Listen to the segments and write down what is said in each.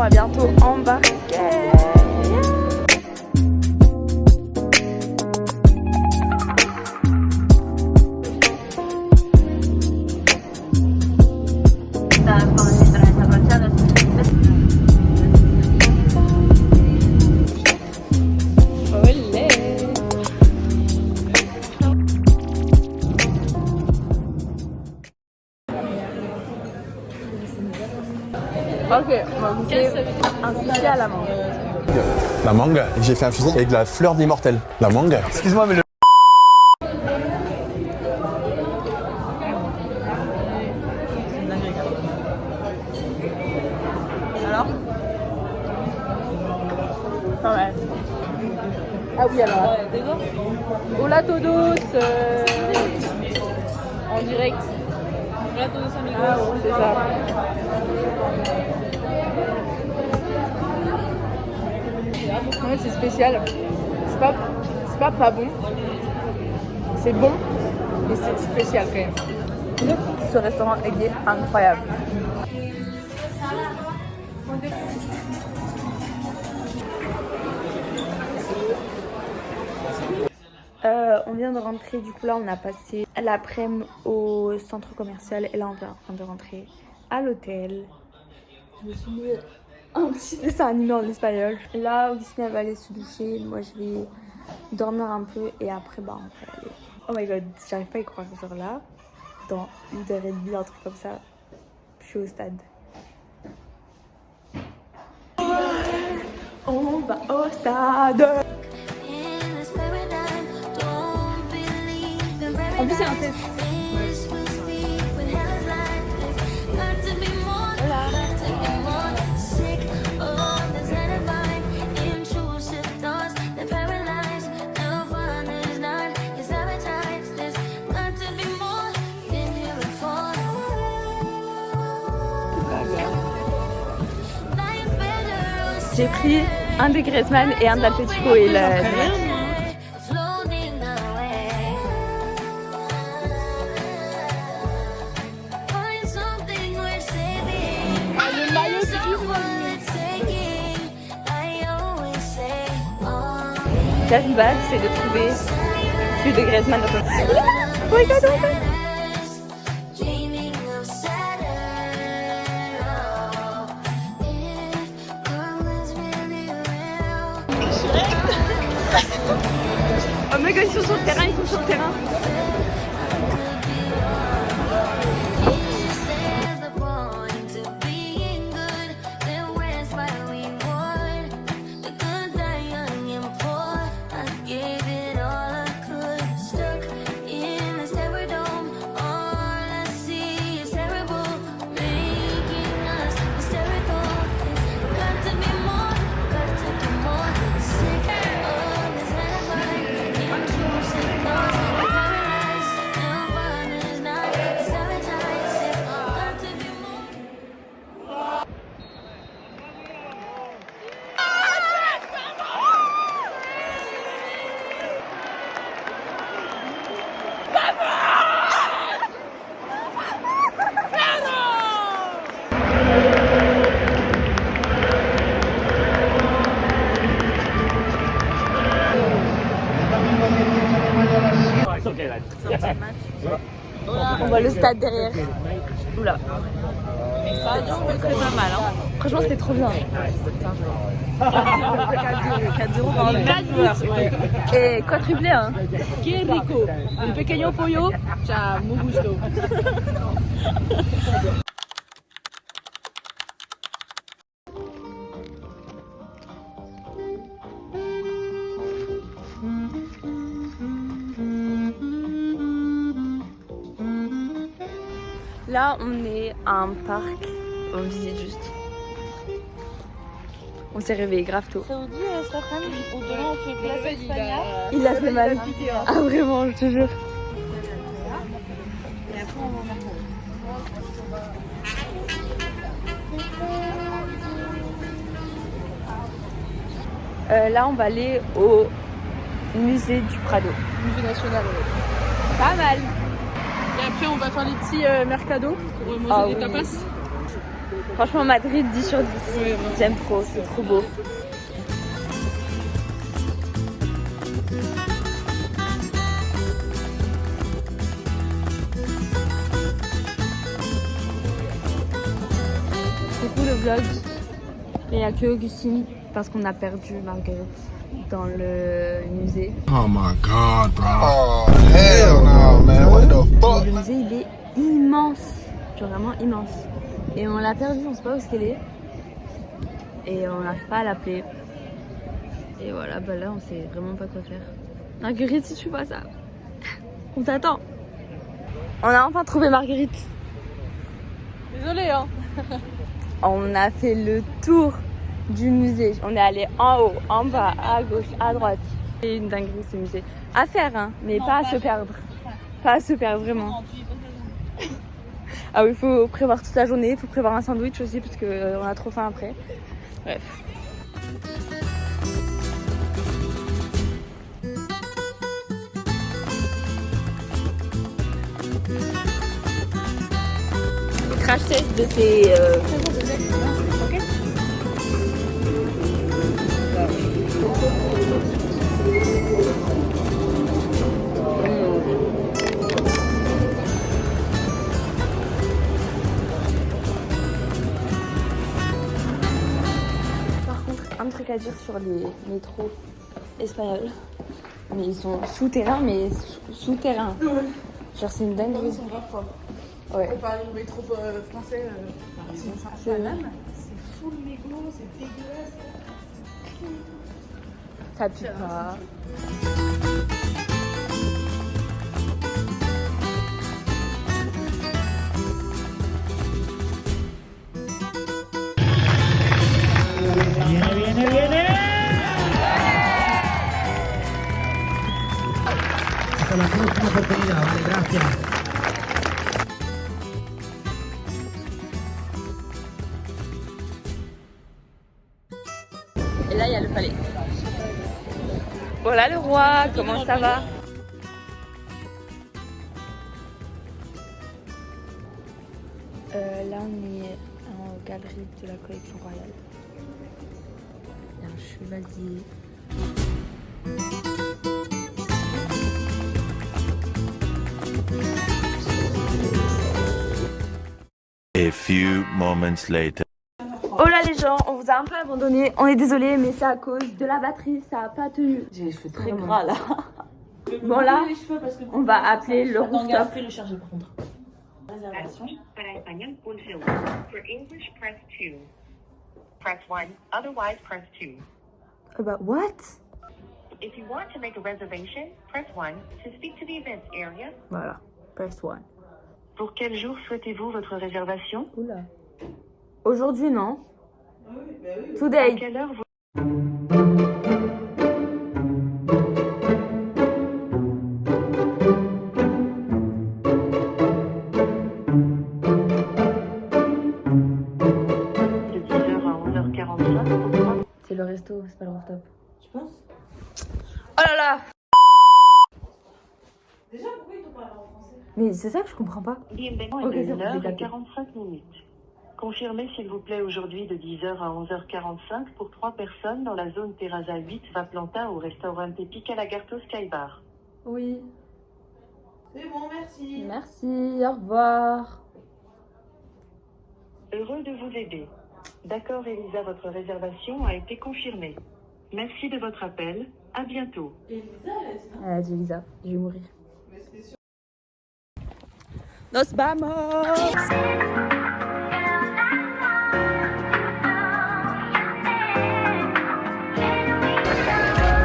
va bientôt embarquer. Ok, on va goûter un sushi à la mangue. La mangue. J'ai fait un fusil avec la fleur d'immortel. La mangue. Excuse-moi, mais le... Alors? Pas mal. Ah oui, alors. Hola todos en direct. Hola todos amigos. Ah oui, c'est ça. En fait, c'est spécial. C'est pas bon. C'est bon, mais c'est spécial quand même. Ce restaurant est incroyable. On vient de rentrer, du coup là on a passé l'après-midi au centre commercial et là on est en train de rentrer à l'hôtel. Je me suis mis un petit dessin animé en espagnol. Là Augustine va aller se doucher, moi je vais dormir un peu et après bah on va aller. Oh my god, j'arrive pas à y croire, genre là, dans 1h30, un truc comme ça, je suis au stade. On va au stade. En plus, c'est un test. J'ai pris un de Griezmann et un de l'Atlético et le... La base, c'est de trouver celui de Griezmann. Oh my god, oh my god. Oh my god, ils sont sur le terrain, ils sont sur le terrain. On voit le stade derrière. Oula. C'était très pas mal. Hein. Franchement, c'était trop bien. 4-0 pendant 4 buts. Et quadruplé, hein. Qué rico. Un pequeño pollo. Ya, muy gusto. Là, on est à un parc. On visite juste. On s'est réveillé grave tôt. Saoudi, cet après-midi, au-delà, on fait place espagnole. Il a fait mal. Ah, vraiment, je te jure. Et après, on va Là, on va aller au musée du Prado. Musée national. Pas mal. Et après, on va faire les petits mercados pour manger des tapas. Franchement, Madrid 10 sur 10. J'aime trop, c'est trop beau. C'est cool le vlog. Mais il n'y a que Augustine parce qu'on a perdu Marguerite dans le musée. Oh my god, bro. Oh, hell no, man. What the fuck? Le musée, il est immense. Genre vraiment immense. Et on l'a perdue, on sait pas où est-ce qu'elle est. Et on n'arrive pas à l'appeler. Et voilà, bah là, on sait vraiment pas quoi faire. Marguerite, si tu vois ça, on t'attend. On a enfin trouvé Marguerite. Désolée, hein. On a fait le tour du musée. On est allé en haut, en bas, à gauche, à droite. C'est une dinguerie ce musée. À faire, hein, mais non, pas à se perdre. Pas à se perdre, vraiment. Ah oui, il faut prévoir toute la journée, il faut prévoir un sandwich aussi parce qu'on a trop faim après. Bref. Crash test de ces... Par contre, un truc à dire sur les métros espagnols. Mais ils sont souterrains, mais souterrains. Genre c'est une dinguerie. Ils sont grave propres. Ouais. Comparé au métro français, c'est pas mal. C'est full mégot, c'est dégueulasse. Ça pue pas. Hasta la próxima oportunidad, vale, gracias. Et là, il y a le palais. Voilà le roi, comment ça va? Là, on est en galerie de la collection royale. Il y a un chevalier. A few moments later. Oh là les gens, on vous a un peu abandonné, on est désolé mais c'est à cause de la batterie, ça a pas tenu. J'ai les cheveux très gras là. Bon là, on va appeler le rooftop. le charger par contre. Réservation. Para español, pulse 1. For English, press 2. Press 1. Otherwise, press 2. About what? If you want to make a reservation, press 1. To speak to the events area. Voilà, press 1. Pour quel jour souhaitez-vous votre réservation? Oula. Aujourd'hui non. À Today. quelle heure vous... De 10h à 11h45 pour toi? C'est le resto, c'est pas le rooftop. Tu penses? Oh là là. Déjà, pourquoi ils t'ont parlé en français? Mais c'est ça que je comprends pas. Bienvenue Ok, de c'est bon, j'ai 1h et capté. 45 minutes. Confirmez s'il vous plaît aujourd'hui de 10h à 11h45 pour 3 personnes dans la zone Terraza 8 Vaplanta au restaurant Pica Lagarto Skybar. Oui. C'est bon, merci. Merci, au revoir. Heureux de vous aider. D'accord Elisa, votre réservation a été confirmée. Merci de votre appel. À bientôt. Elle a dit Lisa, je vais mourir. Nos vamos.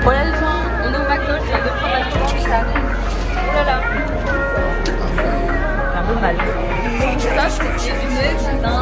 Voilà les gens, on est au McDo, je viens de prendre la commande, ça arrive. Oh là là. C'est un peu mal. Ça, c'était un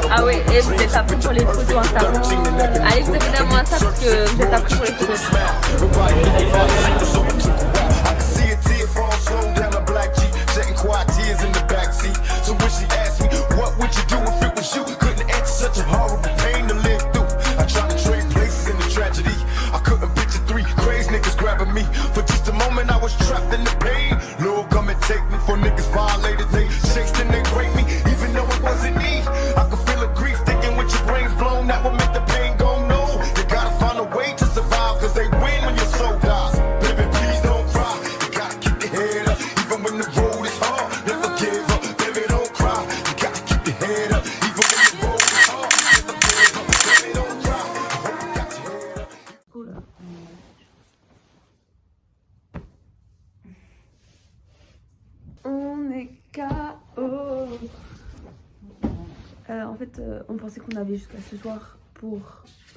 Ah ouais, et vous êtes appris pour les photos Insta. Allez vous abonnez à mon Insta parce que vous êtes appris pour les photos. Quiet tears in the backseat. So when she asked me, what would you do if it was you? Couldn't answer, such a horrible pain to live through. I tried to trade places in the tragedy. I couldn't picture 3 crazy niggas grabbing me. For just a moment I was trapped in the pain. Lord, come and take me for niggas violated. They chased and they raped me, even though it wasn't me. fait, on pensait qu'on avait jusqu'à ce soir pour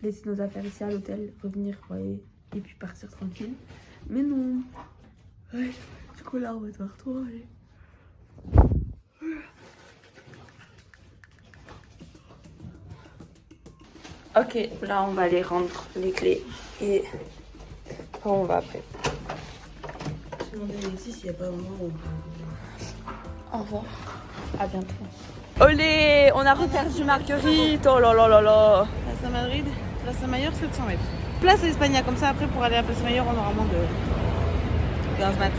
laisser nos affaires ici à l'hôtel, revenir et puis partir tranquille. Mais non. Ouais, du coup là on va devoir retourner. Ok, là on va aller rendre les clés et on va après. Je me demandais ici s'il n'y a pas un moment où... Au revoir, à bientôt. Olé, on a reperdu Marguerite, oh là là là là. Place à Madrid, Place à Mayor, 700 mètres. Place à Espagna, comme ça après pour aller à Place à Mayor, on aura moins de 15 mètres.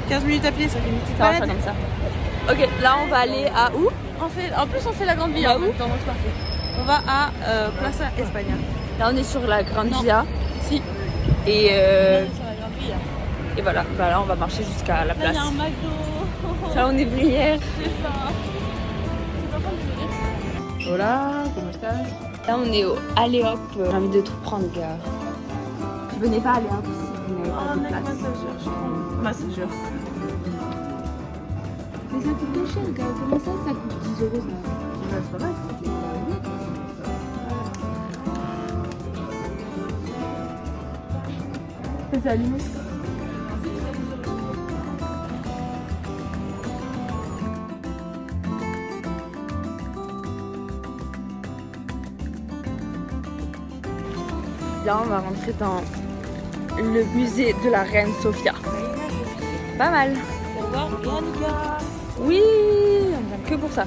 15 minutes à pied, ça fait une petite balade. Comme ça. Ok, là on va aller à où? En plus on fait la Grande Via en même temps, donc c'est parfait. On va à Place à Espagna. Là on est sur la Grande Via. Si. Et, Sur la Grande Via. et voilà, bah là on va marcher jusqu'à la Là il place. y a un McDo. Là on est Brière. C'est ça. Hola, comment estás? Là on est au Allez Hop. J'ai envie de tout prendre gare. Venez pas à Allez Hop si vous n'avez pas de place. Massageur. Mais ça coûte pas cher gars, comment ça coûte 10 € ça? C'est pas mal. C'est allumé. Là, on va rentrer dans le musée de la reine Sofia. Pas mal. Pour voir Guernica. Oui, on vient que pour ça.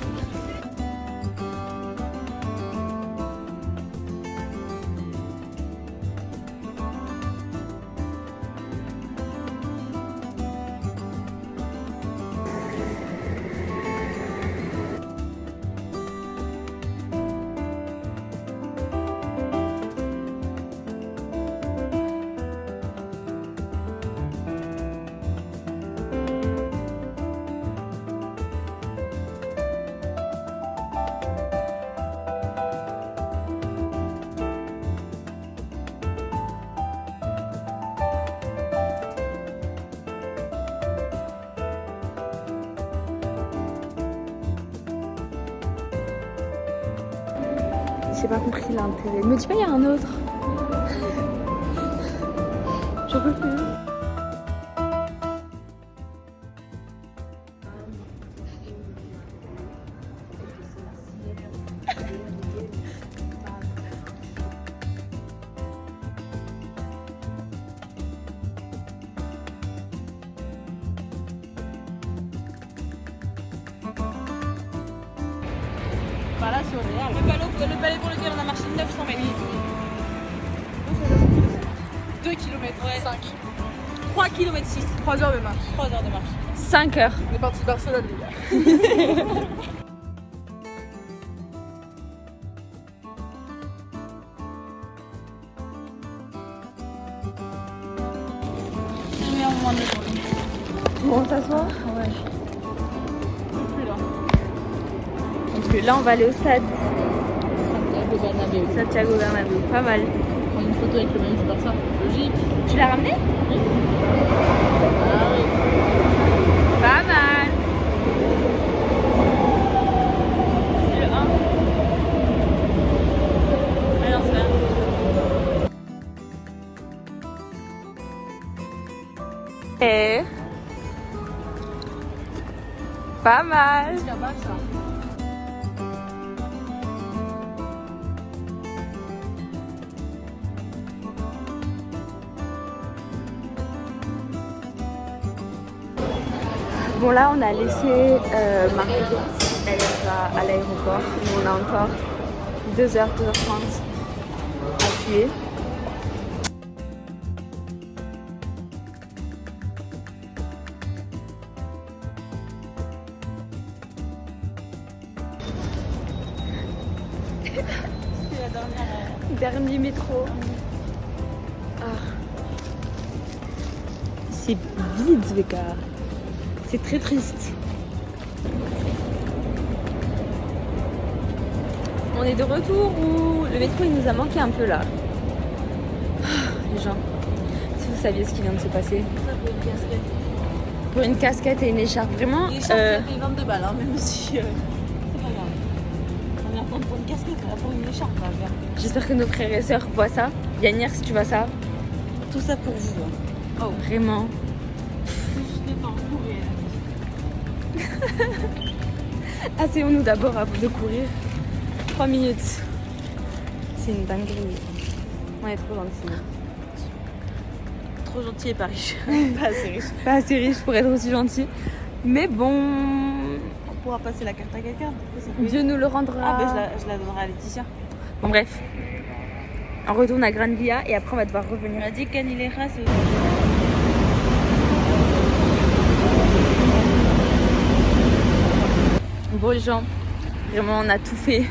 J'ai pas compris l'intérêt. Me dis pas il y a un autre. J'en peux plus. Voilà, sur le palais pour lequel on a marché 900 mètres. 2 km, ouais. 5. 3 km 6. 3 heures de marche. 3 heures de marche. 5 heures. On est parti de Barcelone, les gars. C'est le meilleur moment de la journée. Bon, on s'assoit? Ouais. Plus là. Parce que là, on va aller au stade. Santiago Bernabéu. Santiago Bernabéu. Pas mal. Prendre une photo avec le maillot du Barça. Logique. Tu l'as ramené? Oui. Ah oui. Pas mal. C'est le 1. Alors, c'est là. Et pas mal. Il y a pas ça. Bon là on a laissé Marguerite, elle va à l'aéroport, nous on a encore 2h, 2h30 à tuer. C'était la dernière. Dernier métro. Ah. C'est vide Zveka. C'est très triste. On est de retour ou le métro il nous a manqué un peu là. Ah, les gens, si vous saviez ce qui vient de se passer. Ça pour une casquette. Pour une casquette et une écharpe, vraiment. Les écharpes, ça fait 22 balles, hein, même si c'est pas grave. prendre pour une casquette, pour une écharpe. Là, merde. J'espère que nos frères et sœurs voient ça. Yannier, si tu vois ça. Tout ça pour vous. Hein. Oh, vraiment. Juste le temps de courir. Asseyons-nous d'abord avant de courir. 3 minutes. C'est une dinguerie. On est trop gentils. Trop gentil et pas riche. Pas assez riche. Pas assez riche pour être aussi gentil. Mais bon, On pourra passer la carte à quelqu'un. Dieu nous le rendra. Ah, ben je la donnerai à Laetitia. Bon, bref. On retourne à Gran Via et après on va devoir revenir. On a dit Canilera, c'est. Bon, les gens, vraiment, on a tout fait.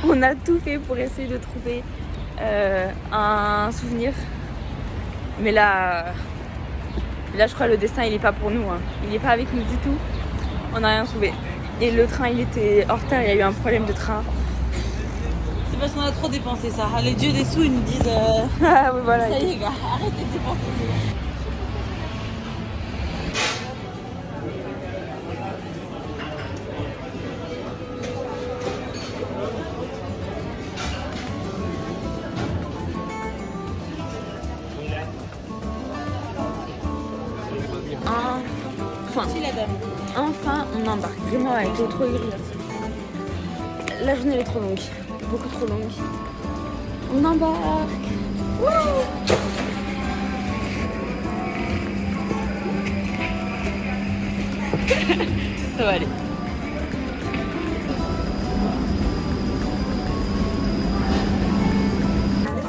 On a tout fait pour essayer de trouver un souvenir. Mais là, je crois que le destin, il est pas pour nous. Hein. Il est pas avec nous du tout. On n'a rien trouvé. Et le train, il était en retard. Il y a eu un problème de train. C'est parce qu'on a trop dépensé ça. Les dieux des sous, ils nous disent Ah oui, voilà. ça y est, gars, arrêtez de dépenser. Enfin, on embarque. Vraiment, elle était trop grise. La journée elle est trop longue. Beaucoup trop longue. On embarque. Wouh. Ça va aller.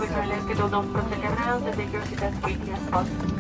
Recuerden que todos los pasajeros deben ir a